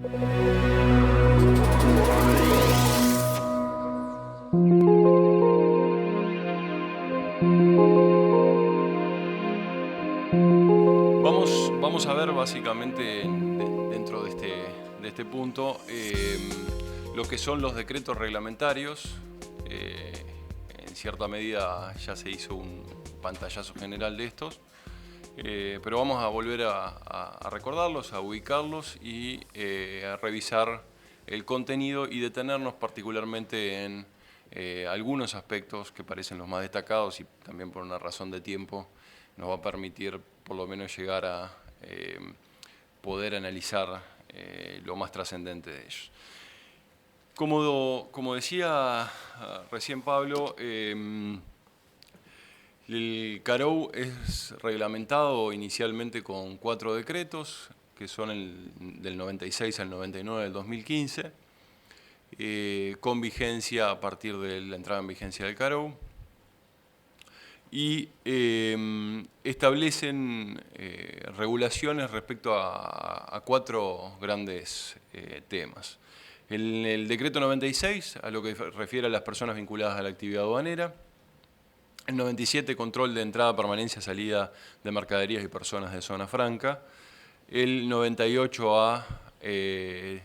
Vamos a ver básicamente dentro de este punto lo que son los decretos reglamentarios. En cierta medida ya se hizo un pantallazo general de estos, pero vamos a volver a recordarlos, a ubicarlos y a revisar el contenido y detenernos particularmente en algunos aspectos que parecen los más destacados, y también por una razón de tiempo nos va a permitir por lo menos llegar a poder analizar lo más trascendente de ellos. Como decía recién Pablo, el CAROU es reglamentado inicialmente con 4 decretos, que son del 96 al 99 del 2015, con vigencia a partir de la entrada en vigencia del CAROU, y establecen regulaciones respecto a 4 grandes temas. El decreto 96, a lo que refiere a las personas vinculadas a la actividad aduanera. El 97, control de entrada, permanencia, salida de mercaderías y personas de zona franca. El 98 a 3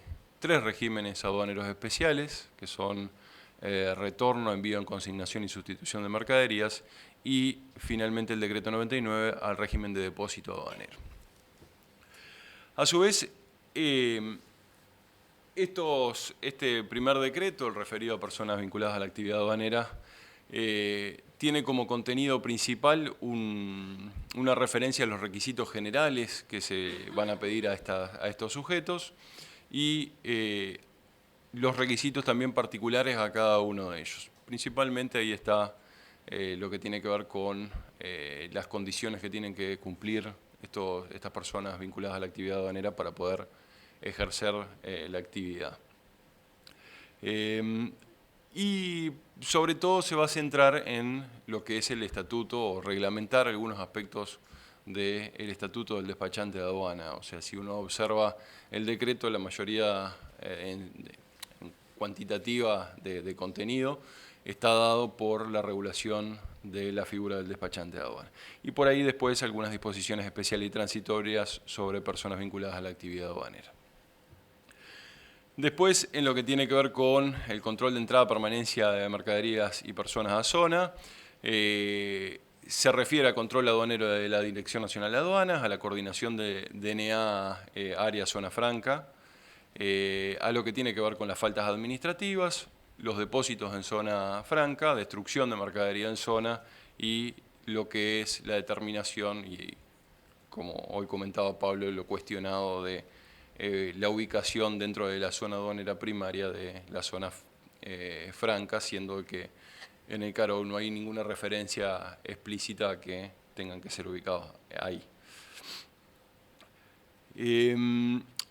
regímenes aduaneros especiales, que son retorno, envío en consignación y sustitución de mercaderías. Y finalmente el decreto 99 al régimen de depósito aduanero. A su vez, este primer decreto, el referido a personas vinculadas a la actividad aduanera, tiene como contenido principal una referencia a los requisitos generales que se van a pedir a estos sujetos y los requisitos también particulares a cada uno de ellos. Principalmente ahí está lo que tiene que ver con las condiciones que tienen que cumplir estas personas vinculadas a la actividad aduanera para poder ejercer la actividad. Y sobre todo se va a centrar en lo que es el estatuto o reglamentar algunos aspectos del estatuto del despachante de aduana. O sea, si uno observa el decreto, la mayoría cuantitativa de contenido está dado por la regulación de la figura del despachante de aduana. Y por ahí después algunas disposiciones especiales y transitorias sobre personas vinculadas a la actividad aduanera. Después, en lo que tiene que ver con el control de entrada, permanencia de mercaderías y personas a zona, se refiere al control aduanero de la Dirección Nacional de Aduanas, a la coordinación de DNA área zona franca, a lo que tiene que ver con las faltas administrativas, los depósitos en zona franca, destrucción de mercadería en zona y lo que es la determinación, y como hoy comentaba Pablo, lo cuestionado de la ubicación dentro de la zona aduanera primaria de la zona franca, siendo que en el CAROU no hay ninguna referencia explícita a que tengan que ser ubicados ahí.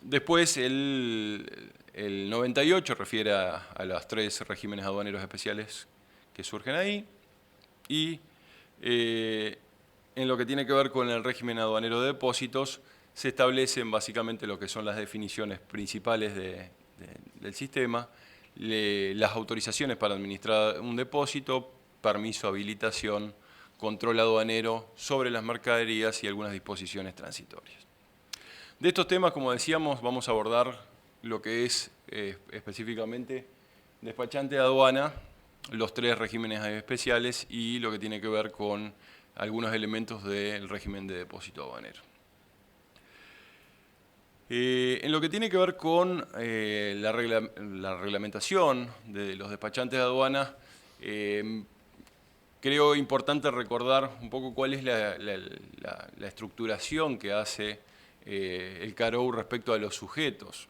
Después el 98 refiere a los 3 regímenes aduaneros especiales que surgen ahí, y en lo que tiene que ver con el régimen aduanero de depósitos se establecen básicamente lo que son las definiciones principales del sistema, las autorizaciones para administrar un depósito, permiso, habilitación, control aduanero sobre las mercaderías y algunas disposiciones transitorias. De estos temas, como decíamos, vamos a abordar lo que es específicamente despachante de aduana, los 3 regímenes especiales y lo que tiene que ver con algunos elementos del régimen de depósito aduanero. En lo que tiene que ver con la reglamentación de los despachantes de aduana, creo importante recordar un poco cuál es la estructuración que hace el CAROU respecto a los sujetos.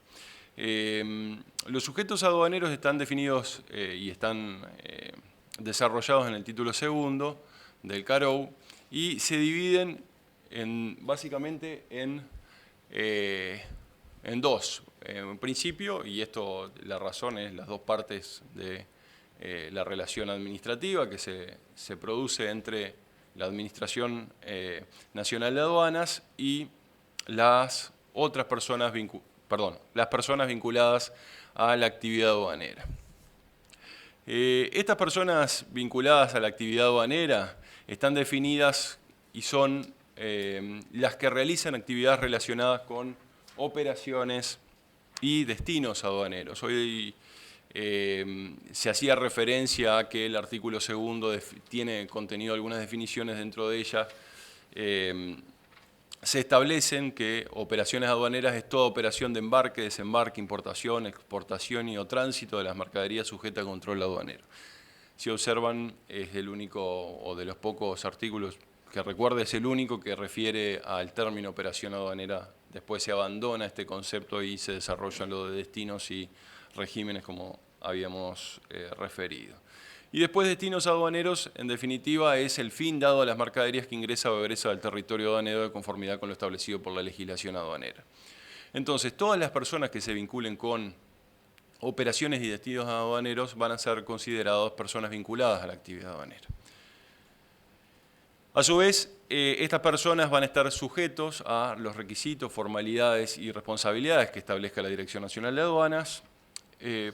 Los sujetos aduaneros están definidos y están desarrollados en el título segundo del CAROU y se dividen básicamente en 2. En principio, y esto la razón es las 2 partes de la relación administrativa que se produce entre la Administración Nacional de Aduanas y las otras personas las personas vinculadas a la actividad aduanera. Estas personas vinculadas a la actividad aduanera están definidas y son las que realizan actividades relacionadas con operaciones y destinos aduaneros. Hoy se hacía referencia a que el artículo 2 tiene contenido algunas definiciones dentro de ellas. Se establecen que operaciones aduaneras es toda operación de embarque, desembarque, importación, exportación y o tránsito de las mercaderías sujetas a control aduanero. Si observan, es el único, o de los pocos artículos que recuerde, es el único que refiere al término operación aduanera. Después se abandona este concepto y se desarrollan lo de destinos y regímenes como habíamos referido. Y después destinos aduaneros, en definitiva, es el fin dado a las mercaderías que ingresa o egresa del territorio aduanero de conformidad con lo establecido por la legislación aduanera. Entonces, todas las personas que se vinculen con operaciones y destinos aduaneros van a ser consideradas personas vinculadas a la actividad aduanera. A su vez, estas personas van a estar sujetos a los requisitos, formalidades y responsabilidades que establezca la Dirección Nacional de Aduanas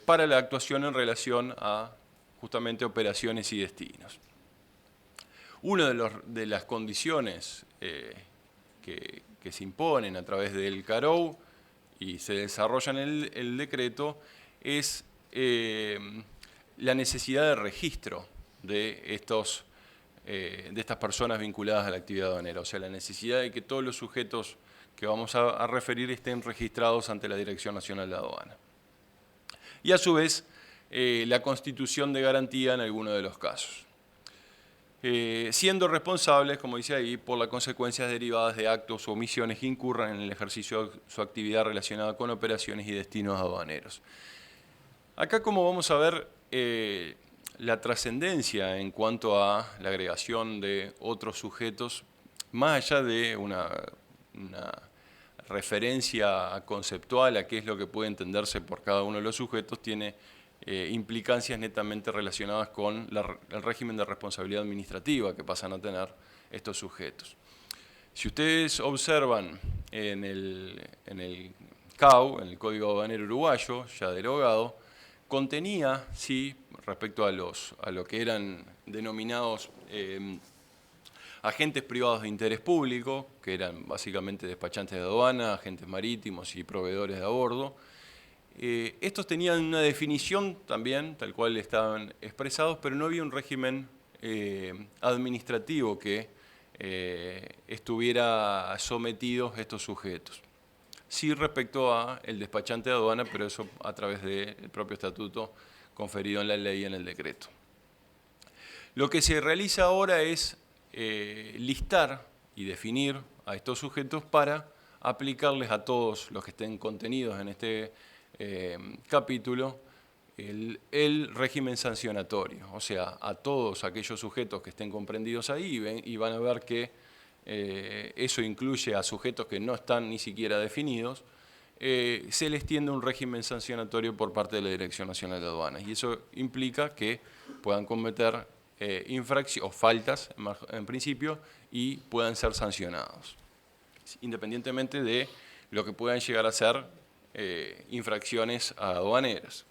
para la actuación en relación a justamente operaciones y destinos. Una de las condiciones que se imponen a través del CAROU y se desarrolla en el decreto es la necesidad de registro de estas personas vinculadas a la actividad aduanera, o sea, la necesidad de que todos los sujetos que vamos a referir estén registrados ante la Dirección Nacional de Aduana. Y a su vez, la constitución de garantía en alguno de los casos, siendo responsables, como dice ahí, por las consecuencias derivadas de actos o omisiones que incurran en el ejercicio de su actividad relacionada con operaciones y destinos aduaneros. Acá, como vamos a ver, la trascendencia en cuanto a la agregación de otros sujetos, más allá de una referencia conceptual a qué es lo que puede entenderse por cada uno de los sujetos, tiene implicancias netamente relacionadas con el régimen de responsabilidad administrativa que pasan a tener estos sujetos. Si ustedes observan en el CAU, en el Código Aduanero Uruguayo, ya derogado, contenía, sí, respecto a lo que eran denominados agentes privados de interés público, que eran básicamente despachantes de aduana, agentes marítimos y proveedores de a bordo. Estos tenían una definición también, tal cual estaban expresados, pero no había un régimen administrativo que estuviera sometido a estos sujetos. Sí, respecto a el despachante de aduana, pero eso a través del propio estatuto conferido en la ley y en el decreto. Lo que se realiza ahora es listar y definir a estos sujetos para aplicarles a todos los que estén contenidos en este capítulo el régimen sancionatorio, o sea, a todos aquellos sujetos que estén comprendidos ahí y van a ver que eso incluye a sujetos que no están ni siquiera definidos, se les tiende un régimen sancionatorio por parte de la Dirección Nacional de Aduanas y eso implica que puedan cometer infracciones o faltas en principio y puedan ser sancionados, independientemente de lo que puedan llegar a ser infracciones aduaneras.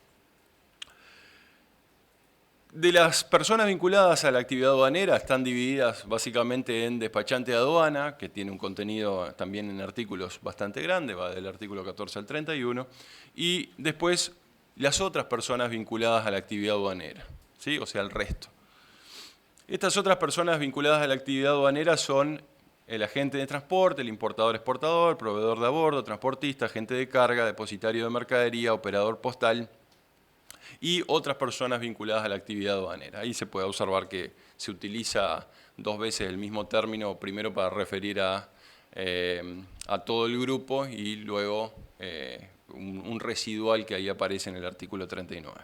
De las personas vinculadas a la actividad aduanera están divididas básicamente en despachante de aduana, que tiene un contenido también en artículos bastante grande, va del artículo 14 al 31, y después las otras personas vinculadas a la actividad aduanera, ¿sí? O sea, el resto. Estas otras personas vinculadas a la actividad aduanera son el agente de transporte, el importador-exportador, el proveedor de a bordo, transportista, agente de carga, depositario de mercadería, operador postal y otras personas vinculadas a la actividad aduanera. Ahí se puede observar que se utiliza dos veces el mismo término, primero para referir a todo el grupo y luego un residual que ahí aparece en el artículo 39.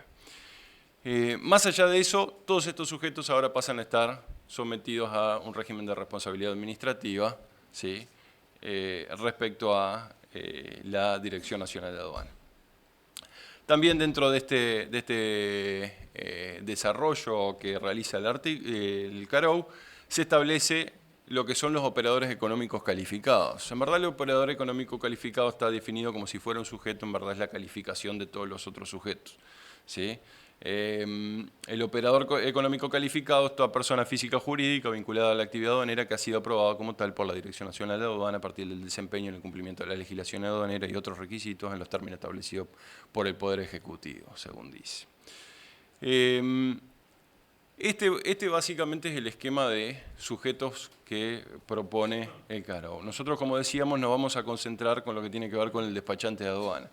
Más allá de eso, todos estos sujetos ahora pasan a estar sometidos a un régimen de responsabilidad administrativa, ¿sí? Respecto a la Dirección Nacional de Aduana. También dentro de este desarrollo que realiza el CAROU, se establece lo que son los operadores económicos calificados. En verdad el operador económico calificado está definido como si fuera un sujeto, en verdad es la calificación de todos los otros sujetos, ¿sí? El operador económico calificado es toda persona física o jurídica vinculada a la actividad aduanera que ha sido aprobada como tal por la Dirección Nacional de Aduana a partir del desempeño en el cumplimiento de la legislación aduanera y otros requisitos en los términos establecidos por el Poder Ejecutivo, según dice. Este básicamente es el esquema de sujetos que propone el CARO. Nosotros, como decíamos, nos vamos a concentrar con lo que tiene que ver con el despachante de aduana.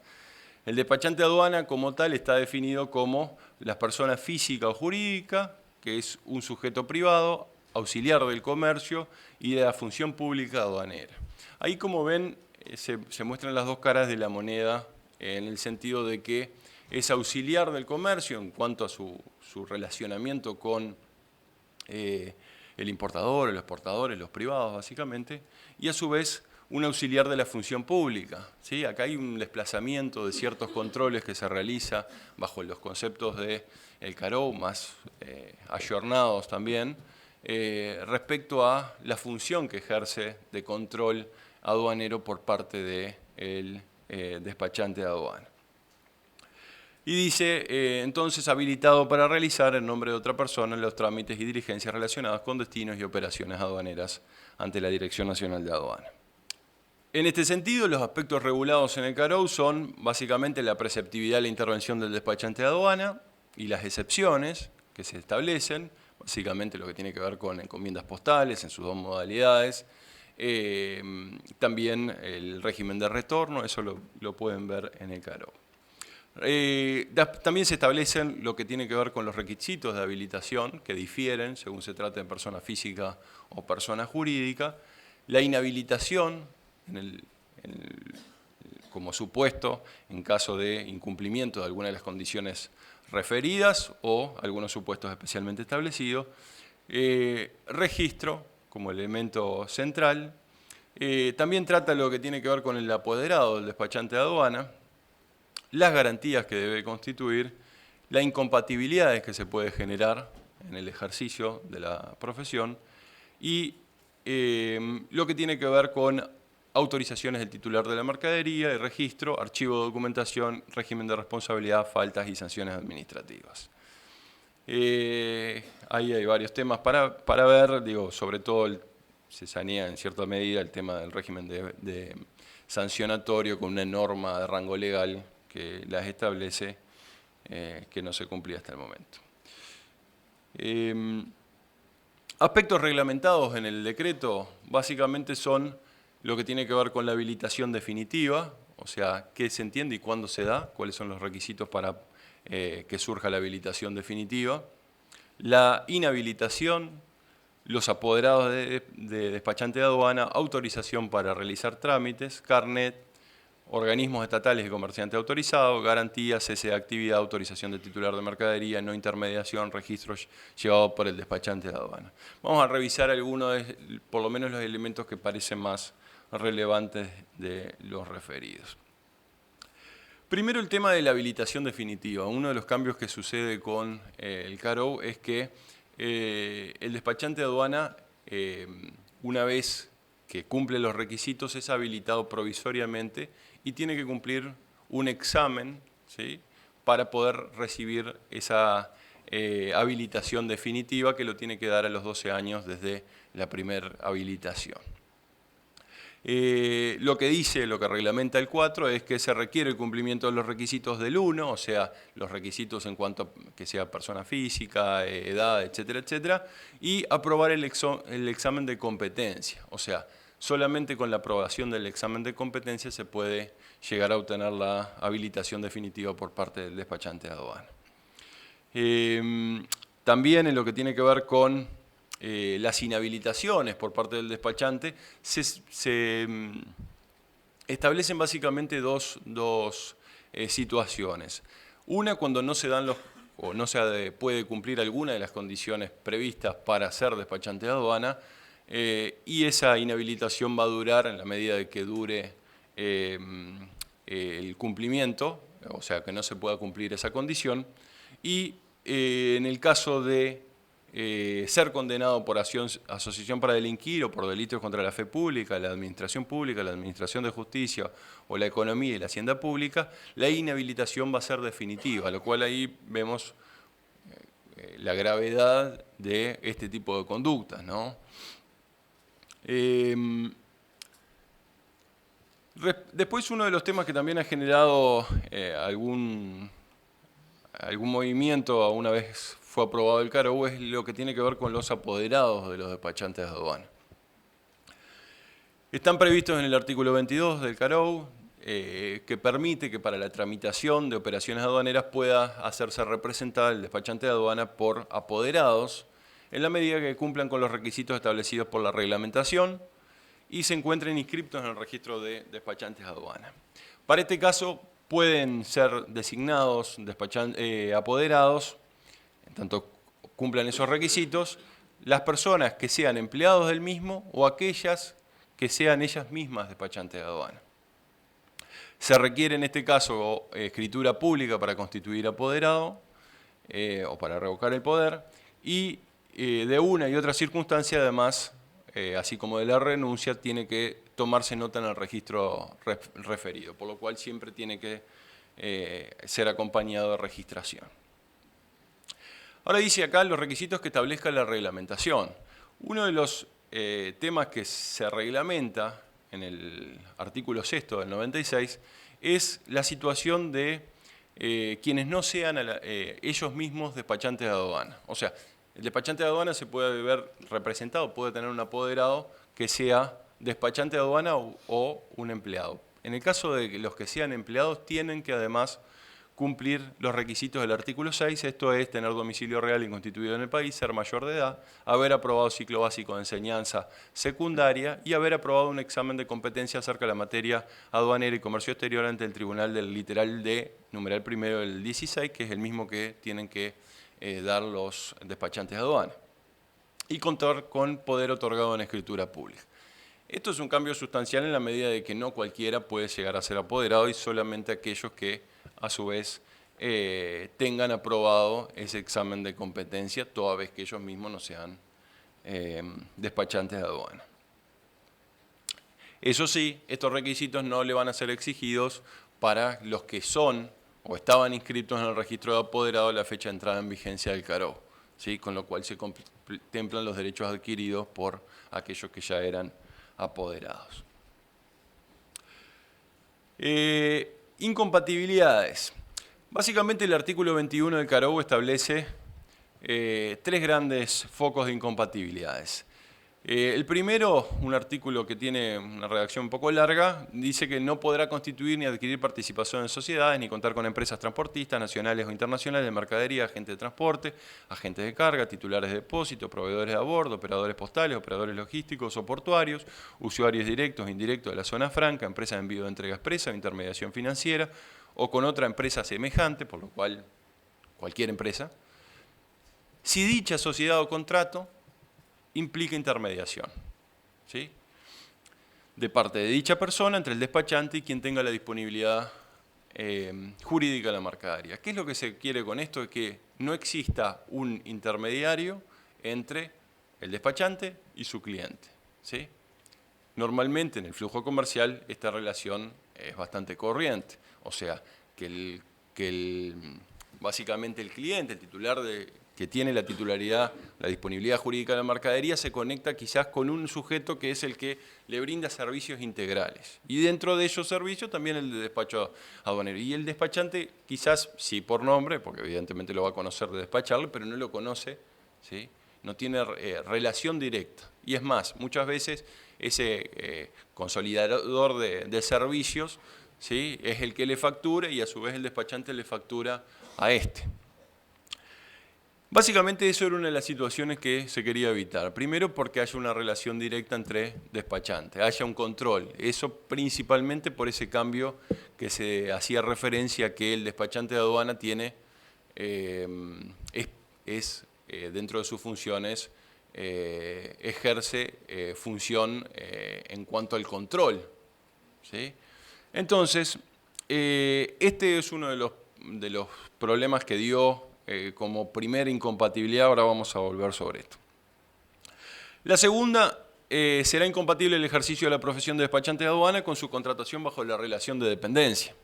El despachante de aduana como tal está definido como las personas física o jurídica, que es un sujeto privado, auxiliar del comercio y de la función pública aduanera. Ahí, como ven, se muestran las dos caras de la moneda en el sentido de que es auxiliar del comercio en cuanto a su relacionamiento con el importador, los exportadores, los privados básicamente, y a su vez un auxiliar de la función pública, ¿sí? Acá hay un desplazamiento de ciertos controles que se realiza bajo los conceptos del CARO, más ayornados también, respecto a la función que ejerce de control aduanero por parte del despachante de aduana. Y dice, entonces, habilitado para realizar en nombre de otra persona los trámites y diligencias relacionados con destinos y operaciones aduaneras ante la Dirección Nacional de Aduana. En este sentido, los aspectos regulados en el CARO son básicamente la preceptividad de la intervención del despachante de aduana y las excepciones que se establecen, básicamente lo que tiene que ver con encomiendas postales en sus dos modalidades, también el régimen de retorno, eso lo pueden ver en el CARO. También se establecen lo que tiene que ver con los requisitos de habilitación, que difieren según se trate de persona física o persona jurídica, la inhabilitación como supuesto en caso de incumplimiento de alguna de las condiciones referidas o algunos supuestos especialmente establecidos, registro como elemento central, también trata lo que tiene que ver con el apoderado del despachante de aduana, las garantías que debe constituir, las incompatibilidades que se puede generar en el ejercicio de la profesión y lo que tiene que ver con autorizaciones del titular de la mercadería, el registro, archivo de documentación, régimen de responsabilidad, faltas y sanciones administrativas. Ahí hay varios temas para ver, digo, sobre todo se sanea en cierta medida el tema del régimen de sancionatorio con una norma de rango legal que las establece, que no se cumplía hasta el momento. Aspectos reglamentados en el decreto básicamente son lo que tiene que ver con la habilitación definitiva, o sea, qué se entiende y cuándo se da, cuáles son los requisitos para que surja la habilitación definitiva, la inhabilitación, los apoderados de despachante de aduana, autorización para realizar trámites, carnet, organismos estatales y comerciante autorizado, garantías, cese de actividad, autorización de titular de mercadería, no intermediación, registros llevados por el despachante de aduana. Vamos a revisar algunos, por lo menos los elementos que parecen más relevantes de los referidos. Primero, el tema de la habilitación definitiva. Uno de los cambios que sucede con el CARO es que el despachante de aduana, una vez que cumple los requisitos, es habilitado provisoriamente y tiene que cumplir un examen, ¿sí?, para poder recibir esa habilitación definitiva que lo tiene que dar a los 12 años desde la primera habilitación. Lo que dice, lo que reglamenta el 4 es que se requiere el cumplimiento de los requisitos del 1, o sea, los requisitos en cuanto a que sea persona física, edad, etcétera, etcétera, y aprobar el examen de competencia, o sea, solamente con la aprobación del examen de competencia se puede llegar a obtener la habilitación definitiva por parte del despachante de aduana. También en lo que tiene que ver con las inhabilitaciones por parte del despachante, se establecen básicamente dos situaciones. Una, cuando no se dan o no se puede cumplir alguna de las condiciones previstas para ser despachante de aduana, y esa inhabilitación va a durar en la medida de que dure el cumplimiento, o sea que no se pueda cumplir esa condición, y en el caso de ser condenado por asociación para delinquir o por delitos contra la fe pública, la administración de justicia o la economía y la hacienda pública, la inhabilitación va a ser definitiva, lo cual ahí vemos la gravedad de este tipo de conductas, ¿no? Después uno de los temas que también ha generado algún movimiento una vez fue aprobado el CARO es lo que tiene que ver con los apoderados de los despachantes de aduana. Están previstos en el artículo 22 del CARO que permite que para la tramitación de operaciones aduaneras pueda hacerse representar el despachante de aduana por apoderados en la medida que cumplan con los requisitos establecidos por la reglamentación y se encuentren inscriptos en el registro de despachantes de aduana. Para este caso pueden ser designados apoderados, en tanto cumplan esos requisitos, las personas que sean empleados del mismo o aquellas que sean ellas mismas despachantes de aduana. Se requiere en este caso escritura pública para constituir apoderado o para revocar el poder y de una y otra circunstancia además, así como de la renuncia, tiene que tomarse nota en el registro referido, por lo cual siempre tiene que ser acompañado de registración. Ahora dice acá los requisitos que establezca la reglamentación. Uno de los temas que se reglamenta en el artículo 6 del 96 es la situación de quienes no sean ellos mismos despachantes de aduana. O sea, el despachante de aduana se puede ver representado, puede tener un apoderado que sea despachante de aduana o un empleado. En el caso de los que sean empleados, tienen que además cumplir los requisitos del artículo 6, esto es tener domicilio real y constituido en el país, ser mayor de edad, haber aprobado ciclo básico de enseñanza secundaria y haber aprobado un examen de competencia acerca de la materia aduanera y comercio exterior ante el Tribunal del Literal de numeral primero del 16, que es el mismo que tienen que dar los despachantes de aduana, y contar con poder otorgado en escritura pública. Esto es un cambio sustancial en la medida de que no cualquiera puede llegar a ser apoderado y solamente aquellos que a su vez tengan aprobado ese examen de competencia, toda vez que ellos mismos no sean despachantes de aduana. Eso sí, estos requisitos no le van a ser exigidos para los que son o estaban inscritos en el registro de apoderado a la fecha de entrada en vigencia del CARO, ¿sí? Con lo cual se contemplan los derechos adquiridos por aquellos que ya eran apoderados. Incompatibilidades. Básicamente el artículo 21 del CARO establece tres grandes focos de incompatibilidades. El primero, un artículo que tiene una redacción un poco larga, dice que no podrá constituir ni adquirir participación en sociedades, ni contar con empresas transportistas, nacionales o internacionales de mercadería, agentes de transporte, agentes de carga, titulares de depósito, proveedores de a bordo, operadores postales, operadores logísticos o portuarios, usuarios directos e indirectos de la zona franca, empresas de envío de entrega expresa o intermediación financiera, o con otra empresa semejante, por lo cual cualquier empresa, si dicha sociedad o contrato implica intermediación, ¿sí?, de parte de dicha persona entre el despachante y quien tenga la disponibilidad jurídica de la mercadería. ¿Qué es lo que se quiere con esto? Es que no exista un intermediario entre el despachante y su cliente, ¿sí? Normalmente en el flujo comercial esta relación es bastante corriente, o sea, básicamente el cliente, el titular que tiene la titularidad, la disponibilidad jurídica de la mercadería, se conecta quizás con un sujeto que es el que le brinda servicios integrales. Y dentro de esos servicios también el de despacho aduanero. Y el despachante quizás, sí por nombre, porque evidentemente lo va a conocer de despacharle, pero no lo conoce, ¿sí?, no tiene relación directa. Y es más, muchas veces ese consolidador de servicios, ¿sí?, es el que le factura y a su vez el despachante le factura a este. Básicamente eso era una de las situaciones que se quería evitar. Primero porque haya una relación directa entre despachantes, haya un control. Eso principalmente por ese cambio que se hacía referencia a que el despachante de aduana tiene, dentro de sus funciones, ejerce función en cuanto al control, ¿sí? Entonces, este es uno de los problemas que dio como primera incompatibilidad, ahora vamos a volver sobre esto. La segunda, será incompatible el ejercicio de la profesión de despachante de aduana con su contratación bajo la relación de dependencia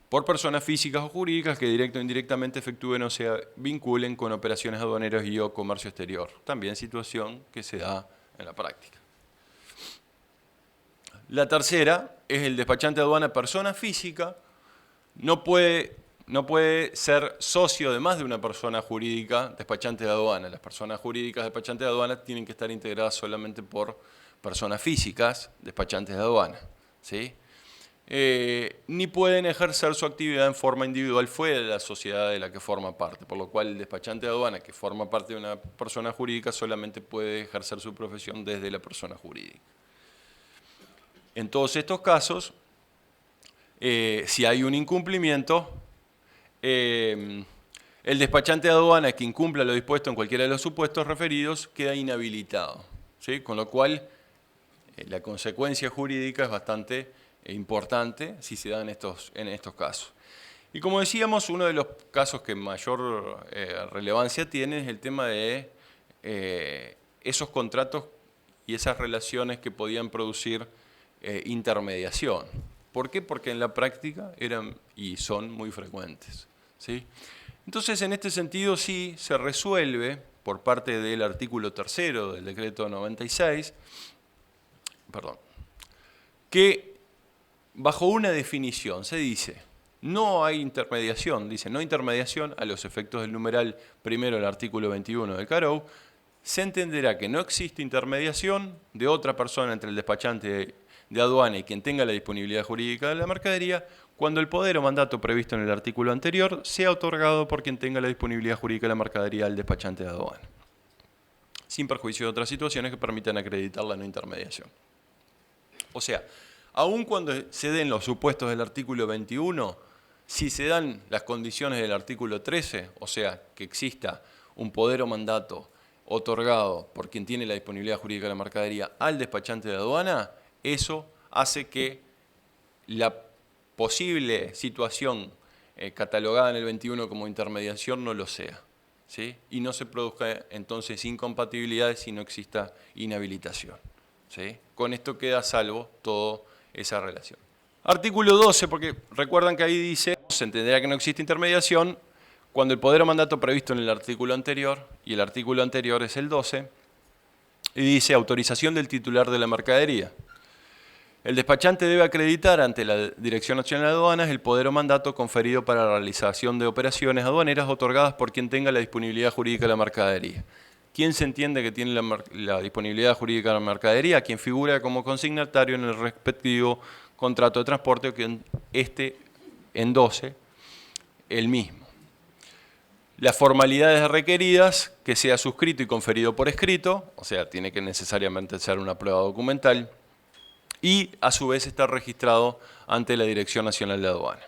por personas físicas o jurídicas que directo o indirectamente efectúen o se vinculen con operaciones aduaneras y o comercio exterior. También situación que se da en la práctica. La tercera es el despachante de aduana persona física. No puede ser socio de más de una persona jurídica despachante de aduana. Las personas jurídicas despachantes de aduana tienen que estar integradas solamente por personas físicas despachantes de aduana, ¿sí? Ni pueden ejercer su actividad en forma individual fuera de la sociedad de la que forma parte, por lo cual el despachante de aduana que forma parte de una persona jurídica solamente puede ejercer su profesión desde la persona jurídica. En todos estos casos, si hay un incumplimiento, el despachante de aduana que incumpla lo dispuesto en cualquiera de los supuestos referidos queda inhabilitado, ¿sí? Con lo cual la consecuencia jurídica es bastante importante si se da en estos casos. Y como decíamos, uno de los casos que mayor relevancia tiene es el tema de esos contratos y esas relaciones que podían producir intermediación. ¿Por qué? Porque en la práctica eran y son muy frecuentes, ¿sí? Entonces, en este sentido, sí se resuelve por parte del artículo 3 del decreto 96, que bajo una definición se dice, no hay intermediación, dice no intermediación a los efectos del numeral primero del artículo 21 del CAROU, se entenderá que no existe intermediación de otra persona entre el despachante de aduana y quien tenga la disponibilidad jurídica de la mercadería cuando el poder o mandato previsto en el artículo anterior sea otorgado por quien tenga la disponibilidad jurídica de la mercadería al despachante de aduana, sin perjuicio de otras situaciones que permitan acreditar la no intermediación. O sea, aun cuando se den los supuestos del artículo 21, si se dan las condiciones del artículo 13, o sea, que exista un poder o mandato otorgado por quien tiene la disponibilidad jurídica de la mercadería al despachante de aduana, eso hace que la posible situación catalogada en el 21 como intermediación no lo sea, ¿sí? Y no se produzca entonces incompatibilidades si no exista inhabilitación, ¿sí? Con esto queda a salvo toda esa relación. Artículo 12, porque recuerdan que ahí dice, se entenderá que no existe intermediación cuando el poder o mandato previsto en el artículo anterior, y el artículo anterior es el 12, y dice autorización del titular de la mercadería. El despachante debe acreditar ante la Dirección Nacional de Aduanas el poder o mandato conferido para la realización de operaciones aduaneras otorgadas por quien tenga la disponibilidad jurídica de la mercadería. ¿Quién se entiende que tiene la disponibilidad jurídica de la mercadería? Quien figura como consignatario en el respectivo contrato de transporte o quien esté en 12 el mismo. Las formalidades requeridas, que sea suscrito y conferido por escrito, o sea, tiene que necesariamente ser una prueba documental, y a su vez estar registrado ante la Dirección Nacional de Aduana.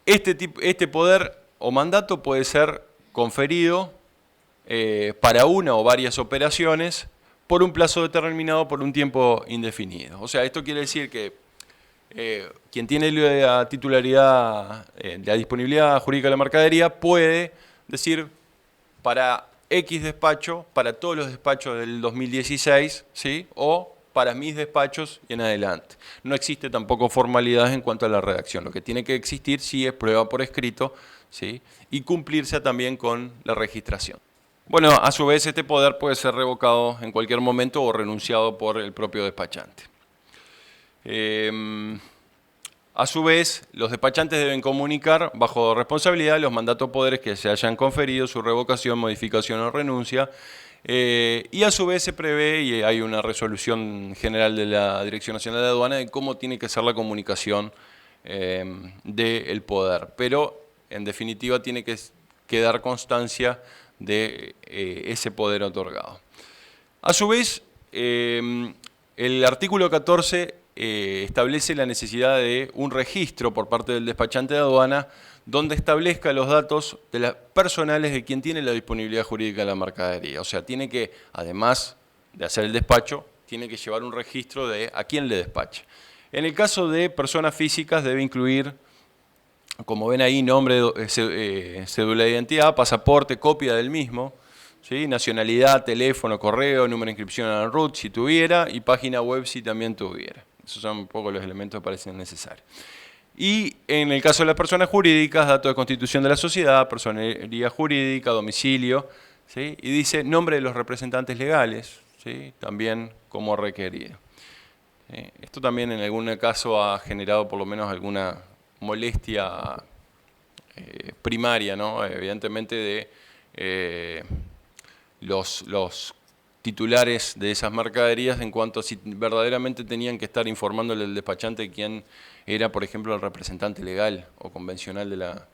Este poder o mandato puede ser conferido para una o varias operaciones por un plazo determinado por un tiempo indefinido. O sea, esto quiere decir que quien tiene la titularidad, la disponibilidad jurídica de la mercadería puede decir para X despacho, para todos los despachos del 2016, ¿sí? O para mis despachos y en adelante. No existe tampoco formalidades en cuanto a la redacción. Lo que tiene que existir sí es prueba por escrito, ¿sí? Y cumplirse también con la registración. Bueno, a su vez este poder puede ser revocado en cualquier momento o renunciado por el propio despachante. A su vez, los despachantes deben comunicar bajo responsabilidad los mandatos o poderes que se hayan conferido, su revocación, modificación o renuncia, y a su vez se prevé, y hay una resolución general de la Dirección Nacional de Aduana, de cómo tiene que ser la comunicación del poder. Pero, en definitiva, tiene que quedar constancia de ese poder otorgado. A su vez, el artículo 14 establece la necesidad de un registro por parte del despachante de aduana donde establezca los datos de las personales de quien tiene la disponibilidad jurídica de la mercadería. O sea, tiene que, además de hacer el despacho, tiene que llevar un registro de a quién le despacha. En el caso de personas físicas debe incluir Como ven ahí, nombre, cédula de identidad, pasaporte, copia del mismo, ¿sí? Nacionalidad, teléfono, correo, número de inscripción a la RUT si tuviera, y página web si también tuviera. Esos son un poco los elementos que parecen necesarios. Y en el caso de las personas jurídicas, datos de constitución de la sociedad, personería jurídica, domicilio, ¿sí? Y dice nombre de los representantes legales, ¿sí? También como requerido. Esto también en algún caso ha generado por lo menos alguna molestia primaria, ¿no? Evidentemente de los titulares de esas mercaderías en cuanto a si verdaderamente tenían que estar informándole al despachante quién era, por ejemplo, el representante legal o convencional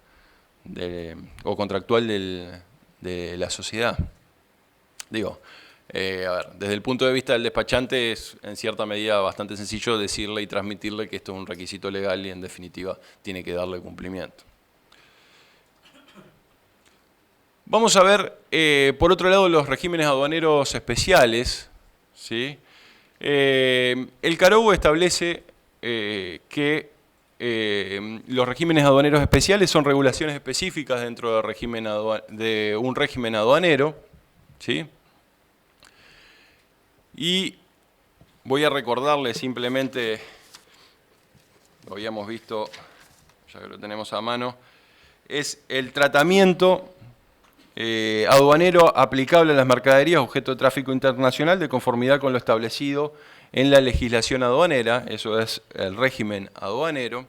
o contractual de la sociedad. Digo, a ver, desde el punto de vista del despachante es en cierta medida bastante sencillo decirle y transmitirle que esto es un requisito legal y en definitiva tiene que darle cumplimiento. Vamos a ver, por otro lado, los regímenes aduaneros especiales, ¿sí? El CAROU establece que los regímenes aduaneros especiales son regulaciones específicas dentro de un régimen aduanero, ¿sí? Y voy a recordarles simplemente, lo habíamos visto, ya que lo tenemos a mano, es el tratamiento aduanero aplicable a las mercaderías objeto de tráfico internacional de conformidad con lo establecido en la legislación aduanera, eso es el régimen aduanero.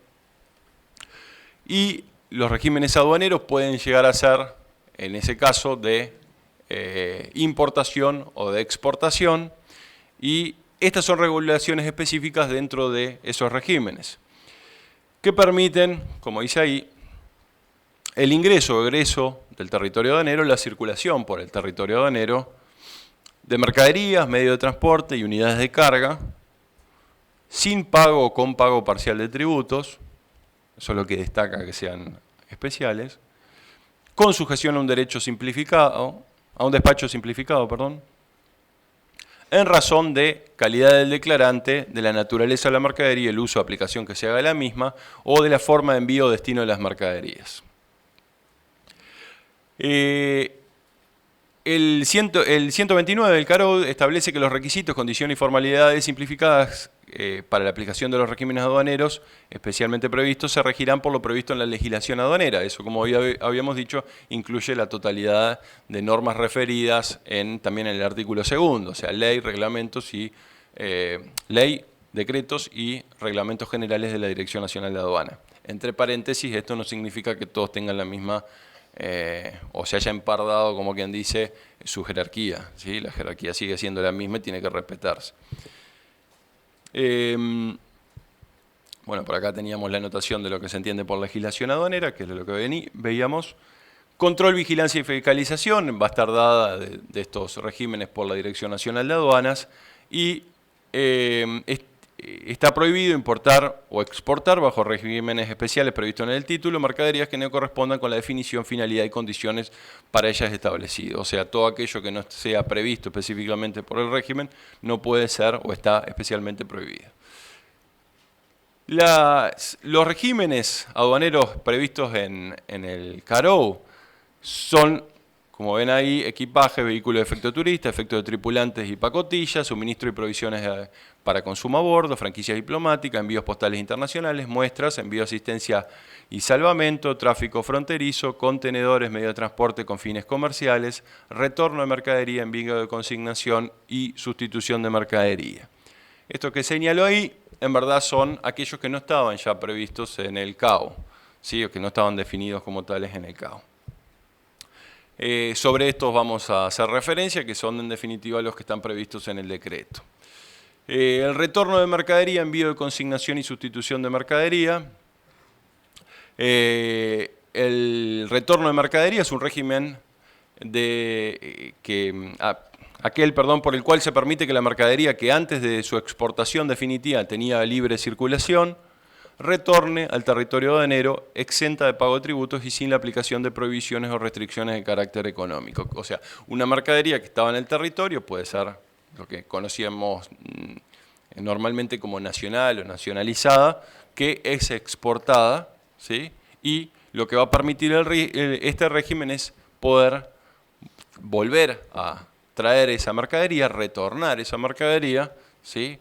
Y los regímenes aduaneros pueden llegar a ser, en ese caso, de importación o de exportación, y estas son regulaciones específicas dentro de esos regímenes, que permiten, como dice ahí, el ingreso o egreso del territorio aduanero, la circulación por el territorio aduanero de mercaderías, medios de transporte y unidades de carga, sin pago o con pago parcial de tributos, eso es lo que destaca que sean especiales, con sujeción a un derecho simplificado, a un despacho simplificado, perdón, en razón de calidad del declarante, de la naturaleza de la mercadería, el uso o aplicación que se haga de la misma, o de la forma de envío o destino de las mercaderías. El 129 del CAROU establece que los requisitos, condiciones y formalidades simplificadas para la aplicación de los regímenes aduaneros especialmente previstos se regirán por lo previsto en la legislación aduanera. Eso, como habíamos dicho, incluye la totalidad de normas referidas también en el artículo 2, o sea, ley, reglamentos y ley, decretos y reglamentos generales de la Dirección Nacional de Aduana. Entre paréntesis, esto no significa que todos tengan la misma o se haya empardado, como quien dice, su jerarquía, ¿sí? La jerarquía sigue siendo la misma y tiene que respetarse. Bueno, por acá teníamos la anotación de lo que se entiende por legislación aduanera, que es lo que veíamos. Control, vigilancia y fiscalización va a estar dada de estos regímenes por la Dirección Nacional de Aduanas y está prohibido importar o exportar bajo regímenes especiales previstos en el título mercaderías que no correspondan con la definición, finalidad y condiciones para ellas establecidas. O sea, todo aquello que no sea previsto específicamente por el régimen no puede ser o está especialmente prohibido. Los regímenes aduaneros previstos en el CAROU son, como ven ahí, equipaje, vehículo de efecto turista, efecto de tripulantes y pacotillas, suministro y provisiones para consumo a bordo, franquicias diplomáticas, envíos postales internacionales, muestras, envío de asistencia y salvamento, tráfico fronterizo, contenedores, medio de transporte con fines comerciales, retorno de mercadería, envío de consignación y sustitución de mercadería. Esto que señalo ahí, en verdad son aquellos que no estaban ya previstos en el CAO, ¿sí? O que no estaban definidos como tales en el CAO. Sobre estos vamos a hacer referencia, que son en definitiva los que están previstos en el decreto. El retorno de mercadería, envío de consignación y sustitución de mercadería. El retorno de mercadería es un régimen por el cual se permite que la mercadería que antes de su exportación definitiva tenía libre circulación, retorne al territorio aduanero exenta de pago de tributos y sin la aplicación de prohibiciones o restricciones de carácter económico. O sea, una mercadería que estaba en el territorio puede ser lo que conocíamos normalmente como nacional o nacionalizada, que es exportada, ¿sí? y lo que va a permitir este régimen es poder volver a traer esa mercadería, retornar esa mercadería, ¿sí?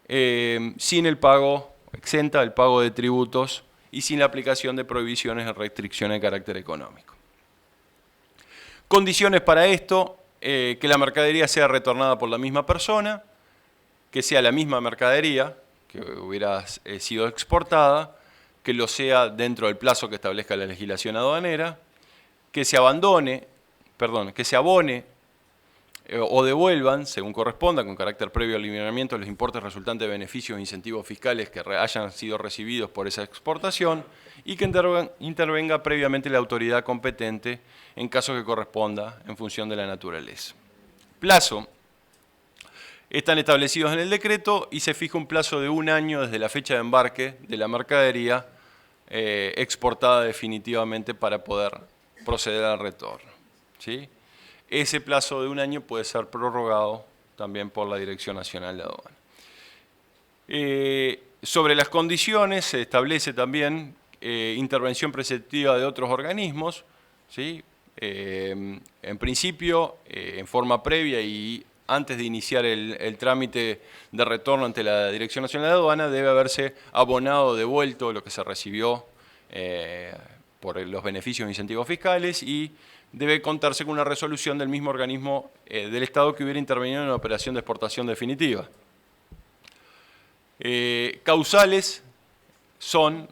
Sin el pago, exenta el pago de tributos y sin la aplicación de prohibiciones o restricciones de carácter económico. Condiciones para esto, que la mercadería sea retornada por la misma persona, que sea la misma mercadería que hubiera sido exportada, que lo sea dentro del plazo que establezca la legislación aduanera, que se abone o devuelvan, según corresponda, con carácter previo al lineamiento, los importes resultantes de beneficios e incentivos fiscales que hayan sido recibidos por esa exportación y que intervenga previamente la autoridad competente en caso que corresponda en función de la naturaleza. Plazo. Están establecidos en el decreto y se fija un plazo de 1 año desde la fecha de embarque de la mercadería exportada definitivamente para poder proceder al retorno, ¿sí? Ese plazo de 1 año puede ser prorrogado también por la Dirección Nacional de Aduana. Sobre las condiciones se establece también intervención preceptiva de otros organismos, ¿sí? En principio, en forma previa y antes de iniciar el trámite de retorno ante la Dirección Nacional de Aduana, debe haberse abonado o devuelto lo que se recibió por los beneficios e incentivos fiscales y debe contarse con una resolución del mismo organismo del Estado que hubiera intervenido en la operación de exportación definitiva. Causales son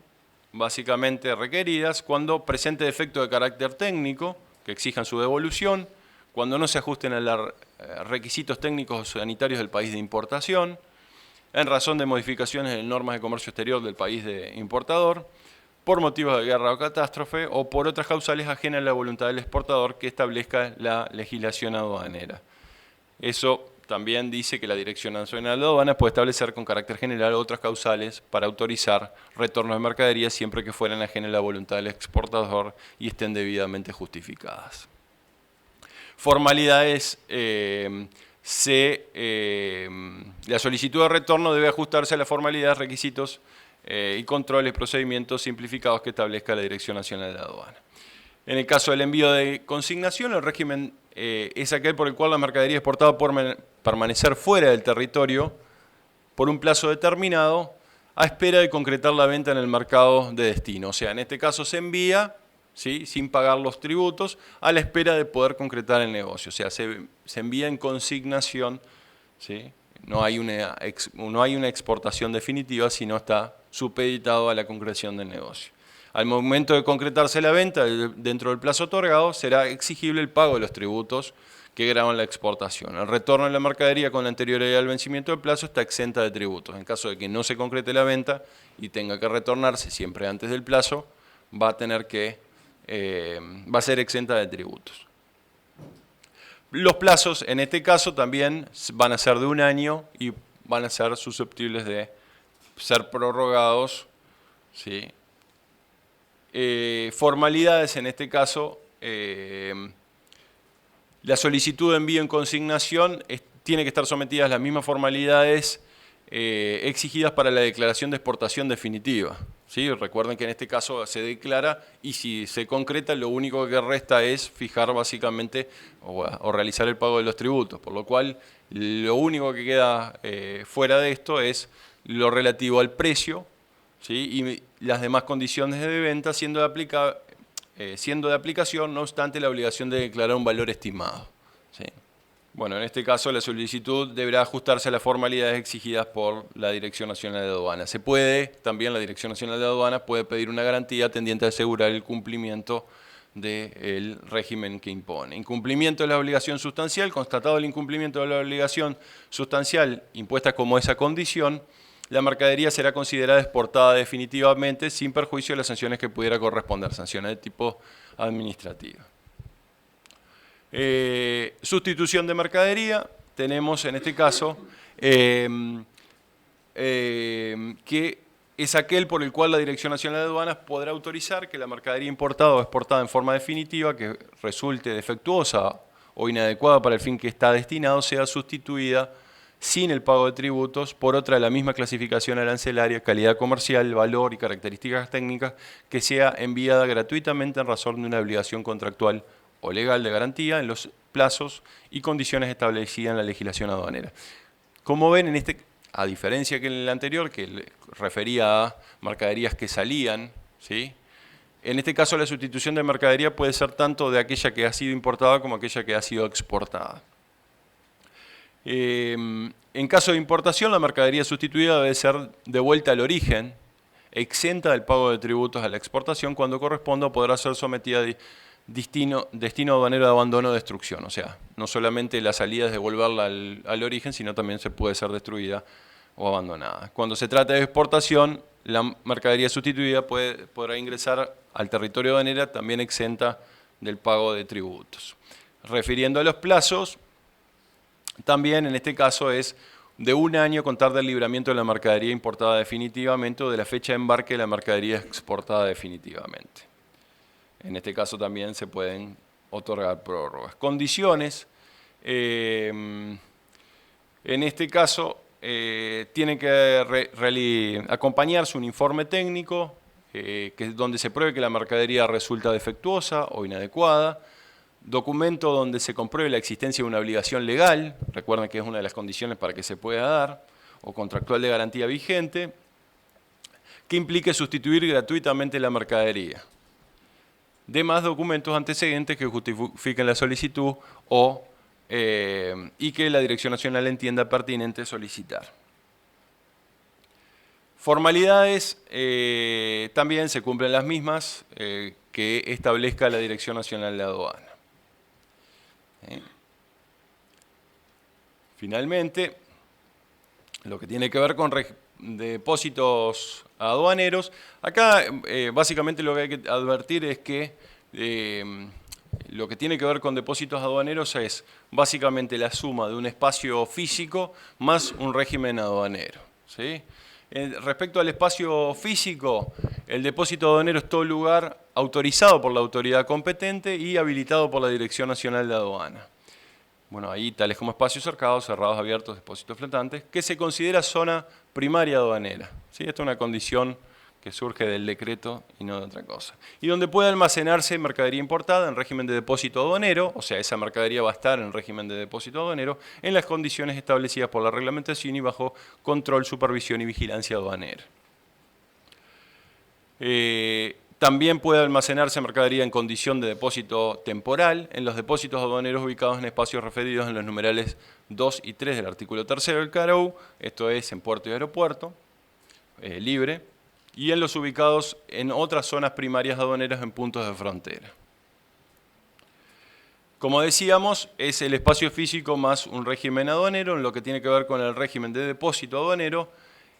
básicamente requeridas cuando presente defecto de carácter técnico que exijan su devolución, cuando no se ajusten a los requisitos técnicos o sanitarios del país de importación, en razón de modificaciones en normas de comercio exterior del país de importador, por motivos de guerra o catástrofe, o por otras causales ajenas a la voluntad del exportador que establezca la legislación aduanera. Eso también dice que la Dirección Nacional de Aduanas puede establecer con carácter general otras causales para autorizar retornos de mercaderías siempre que fueran ajenas a la voluntad del exportador y estén debidamente justificadas. Formalidades. La solicitud de retorno debe ajustarse a las formalidades, requisitos y controles, procedimientos simplificados que establezca la Dirección Nacional de Aduana. En el caso del envío de consignación, el régimen es aquel por el cual la mercadería exportada puede permanecer fuera del territorio por un plazo determinado a espera de concretar la venta en el mercado de destino. O sea, en este caso se envía, ¿sí?, sin pagar los tributos, a la espera de poder concretar el negocio. O sea, se envía en consignación, ¿sí? No hay una exportación definitiva, sino está supeditado a la concreción del negocio. Al momento de concretarse la venta, dentro del plazo otorgado, será exigible el pago de los tributos que graban la exportación. El retorno de la mercadería con la anterioridad al vencimiento del plazo está exenta de tributos. En caso de que no se concrete la venta y tenga que retornarse siempre antes del plazo, va a ser exenta de tributos. Los plazos, en este caso, también van a ser de 1 año y van a ser susceptibles de ser prorrogados, ¿sí? Formalidades, en este caso, la solicitud de envío en consignación tiene que estar sometida a las mismas formalidades exigidas para la declaración de exportación definitiva, ¿sí? Recuerden que en este caso se declara y si se concreta lo único que resta es fijar básicamente o realizar el pago de los tributos, por lo cual lo único que queda fuera de esto es lo relativo al precio, ¿sí?, y las demás condiciones de venta siendo de aplicación, no obstante la obligación de declarar un valor estimado, ¿sí? Bueno, en este caso la solicitud deberá ajustarse a las formalidades exigidas por la Dirección Nacional de Aduanas. También la Dirección Nacional de Aduanas puede pedir una garantía tendiente a asegurar el cumplimiento del régimen que impone. Incumplimiento de la obligación sustancial. Constatado el incumplimiento de la obligación sustancial impuesta como esa condición, la mercadería será considerada exportada definitivamente sin perjuicio de las sanciones que pudiera corresponder, sanciones de tipo administrativo. Sustitución de mercadería, tenemos en este caso que es aquel por el cual la Dirección Nacional de Aduanas podrá autorizar que la mercadería importada o exportada en forma definitiva que resulte defectuosa o inadecuada para el fin que está destinado sea sustituida sin el pago de tributos por otra de la misma clasificación arancelaria, calidad comercial, valor y características técnicas que sea enviada gratuitamente en razón de una obligación contractual o legal de garantía en los plazos y condiciones establecidas en la legislación aduanera. Como ven, a diferencia que en el anterior, que refería a mercaderías que salían, ¿sí? En este caso la sustitución de mercadería puede ser tanto de aquella que ha sido importada como aquella que ha sido exportada. En caso de importación, la mercadería sustituida debe ser devuelta al origen, exenta del pago de tributos a la exportación, cuando corresponda podrá ser sometida a destino aduanero de abandono o destrucción. O sea, no solamente la salida es devolverla al origen, sino también se puede ser destruida o abandonada. Cuando se trata de exportación, la mercadería sustituida podrá ingresar al territorio aduanero también exenta del pago de tributos. Refiriendo a los plazos, también en este caso es de 1 año contar del libramiento de la mercadería importada definitivamente o de la fecha de embarque de la mercadería exportada definitivamente. En este caso también se pueden otorgar prórrogas. Condiciones, en este caso tiene que acompañarse un informe técnico donde se pruebe que la mercadería resulta defectuosa o inadecuada, documento donde se compruebe la existencia de una obligación legal, recuerden que es una de las condiciones para que se pueda dar, o contractual de garantía vigente, que implique sustituir gratuitamente la mercadería. Demás documentos antecedentes que justifiquen la solicitud y que la Dirección Nacional entienda pertinente solicitar. Formalidades, también se cumplen las mismas que establezca la Dirección Nacional de Aduana. Finalmente, lo que tiene que ver con depósitos aduaneros, acá básicamente lo que hay que advertir es que lo que tiene que ver con depósitos aduaneros es básicamente la suma de un espacio físico más un régimen aduanero, ¿sí? Respecto al espacio físico, el depósito aduanero es todo lugar autorizado por la autoridad competente y habilitado por la Dirección Nacional de Aduana. Bueno, ahí tales como espacios cercados, cerrados, abiertos, depósitos flotantes, que se considera zona primaria aduanera. ¿Sí? Esta es una condición que surge del decreto y no de otra cosa. Y donde puede almacenarse mercadería importada en régimen de depósito aduanero, o sea, esa mercadería va a estar en régimen de depósito aduanero, en las condiciones establecidas por la reglamentación y bajo control, supervisión y vigilancia aduanera. También puede almacenarse mercadería en condición de depósito temporal en los depósitos aduaneros ubicados en espacios referidos en los numerales 2 y 3 del artículo 3 del CARAU, esto es en puerto y aeropuerto, libre, y en los ubicados en otras zonas primarias aduaneras en puntos de frontera. Como decíamos, es el espacio físico más un régimen aduanero. En lo que tiene que ver con el régimen de depósito aduanero,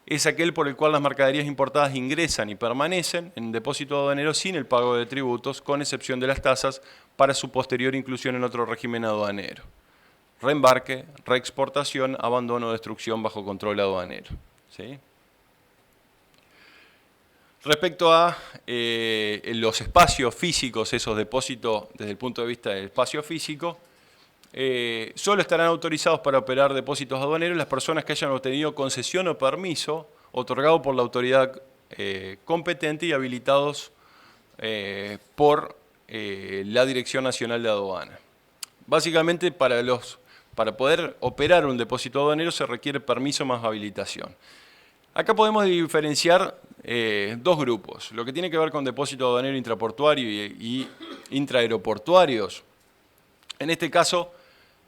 es aquel por el cual las mercaderías importadas ingresan y permanecen en depósito aduanero sin el pago de tributos, con excepción de las tasas para su posterior inclusión en otro régimen aduanero. Reembarque, reexportación, abandono o destrucción bajo control aduanero. ¿Sí? Respecto a los espacios físicos, esos depósitos desde el punto de vista del espacio físico, solo estarán autorizados para operar depósitos aduaneros las personas que hayan obtenido concesión o permiso otorgado por la autoridad competente y habilitados por la Dirección Nacional de Aduana. Básicamente, para poder operar un depósito aduanero se requiere permiso más habilitación. Acá podemos diferenciar dos grupos. Lo que tiene que ver con depósito aduanero intraportuario y intraaeroportuarios. En este caso,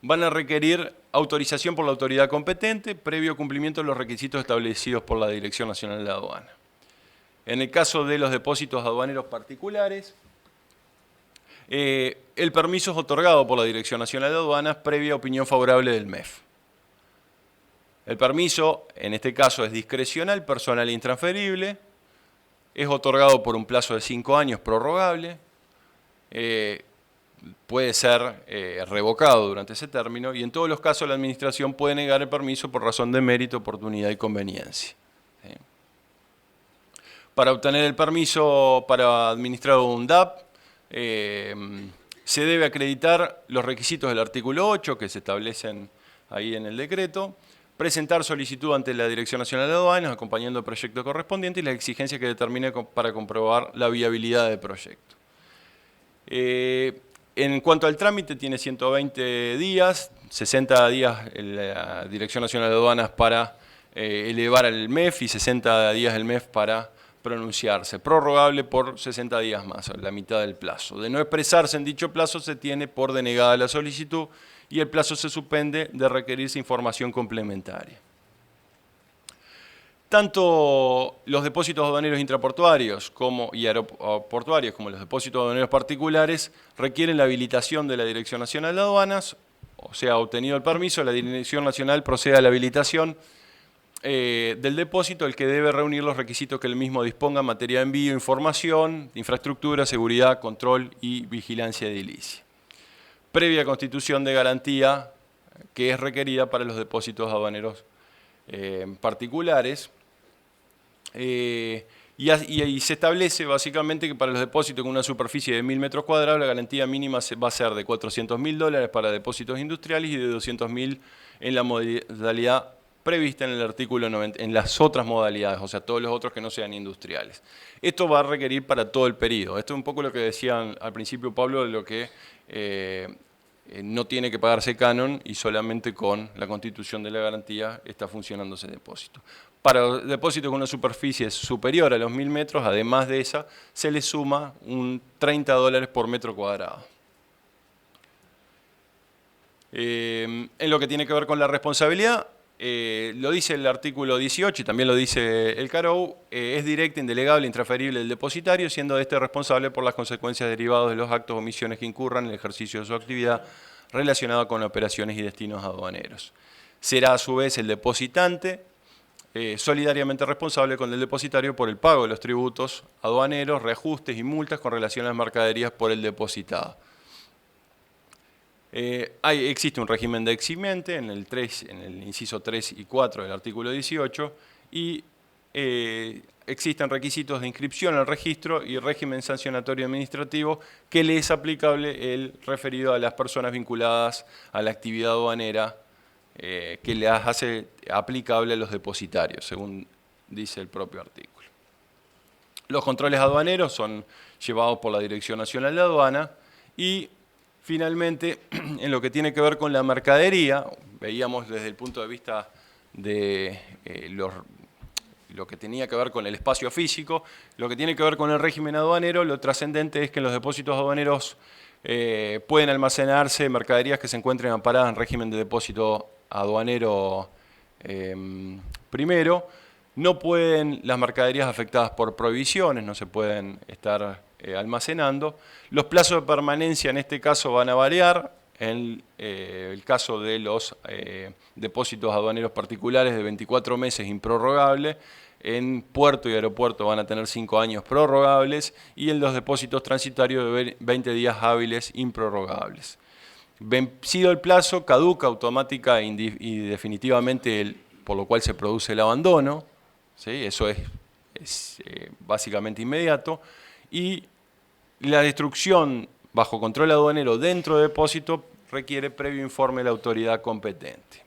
van a requerir autorización por la autoridad competente previo cumplimiento de los requisitos establecidos por la Dirección Nacional de Aduana. En el caso de los depósitos aduaneros particulares, el permiso es otorgado por la Dirección Nacional de Aduanas previa opinión favorable del MEF. El permiso, en este caso, es discrecional, personal e intransferible, es otorgado por un plazo de 5 años prorrogable, puede ser revocado durante ese término y en todos los casos la Administración puede negar el permiso por razón de mérito, oportunidad y conveniencia. ¿Sí? Para obtener el permiso para administrar un DAP, se debe acreditar los requisitos del artículo 8 que se establecen ahí en el decreto, presentar solicitud ante la Dirección Nacional de Aduanas, acompañando el proyecto correspondiente y las exigencias que determine para comprobar la viabilidad del proyecto. En cuanto al trámite, tiene 120 días, 60 días la Dirección Nacional de Aduanas para elevar al MEF y 60 días el MEF para pronunciarse, prorrogable por 60 días más, la mitad del plazo. De no expresarse en dicho plazo, se tiene por denegada la solicitud y el plazo se suspende de requerirse información complementaria. Tanto los depósitos aduaneros intraportuarios y aeroportuarios como los depósitos aduaneros particulares requieren la habilitación de la Dirección Nacional de Aduanas, o sea, obtenido el permiso, la Dirección Nacional procede a la habilitación del depósito, el que debe reunir los requisitos que el mismo disponga en materia de envío, información, infraestructura, seguridad, control y vigilancia edilicia, previa constitución de garantía que es requerida para los depósitos aduaneros particulares. Y se establece básicamente que para los depósitos con una superficie de 1.000 metros cuadrados la garantía mínima va a ser de $400.000 para depósitos industriales y de $200.000 en la modalidad prevista en el artículo 90, en las otras modalidades, o sea, todos los otros que no sean industriales. Esto va a requerir para todo el periodo. Esto es un poco lo que decían al principio Pablo, de lo que no tiene que pagarse canon y solamente con la constitución de la garantía está funcionando ese depósito. Para depósitos con una superficie superior a los 1.000 metros, además de esa, se le suma un $30 por metro cuadrado. En lo que tiene que ver con la responsabilidad, lo dice el artículo 18 y también lo dice el CAROU, es directa, indelegable, intransferible del depositario, siendo este responsable por las consecuencias derivadas de los actos o omisiones que incurran en el ejercicio de su actividad relacionada con operaciones y destinos aduaneros. Será a su vez el depositante solidariamente responsable con el depositario por el pago de los tributos aduaneros, reajustes y multas con relación a las mercaderías por el depositado. Existe un régimen de eximiente en el inciso 3 y 4 del artículo 18 y existen requisitos de inscripción al registro y régimen sancionatorio administrativo que le es aplicable el referido a las personas vinculadas a la actividad aduanera que las hace aplicable a los depositarios, según dice el propio artículo. Los controles aduaneros son llevados por la Dirección Nacional de Aduana y finalmente, en lo que tiene que ver con la mercadería, veíamos desde el punto de vista de lo que tenía que ver con el espacio físico, lo que tiene que ver con el régimen aduanero, lo trascendente es que en los depósitos aduaneros pueden almacenarse mercaderías que se encuentren amparadas en régimen de depósito aduanero primero. No pueden las mercaderías afectadas por prohibiciones, no se pueden estar almacenando. Los plazos de permanencia en este caso van a variar. En el caso de los depósitos aduaneros particulares de 24 meses improrrogable, en puerto y aeropuerto van a tener 5 años prorrogables y en los depósitos transitarios de 20 días hábiles improrrogables. Vencido el plazo, caduca automática y definitivamente, por lo cual se produce el abandono, ¿sí? Eso es básicamente inmediato, y la destrucción bajo control aduanero dentro de depósito requiere previo informe de la autoridad competente.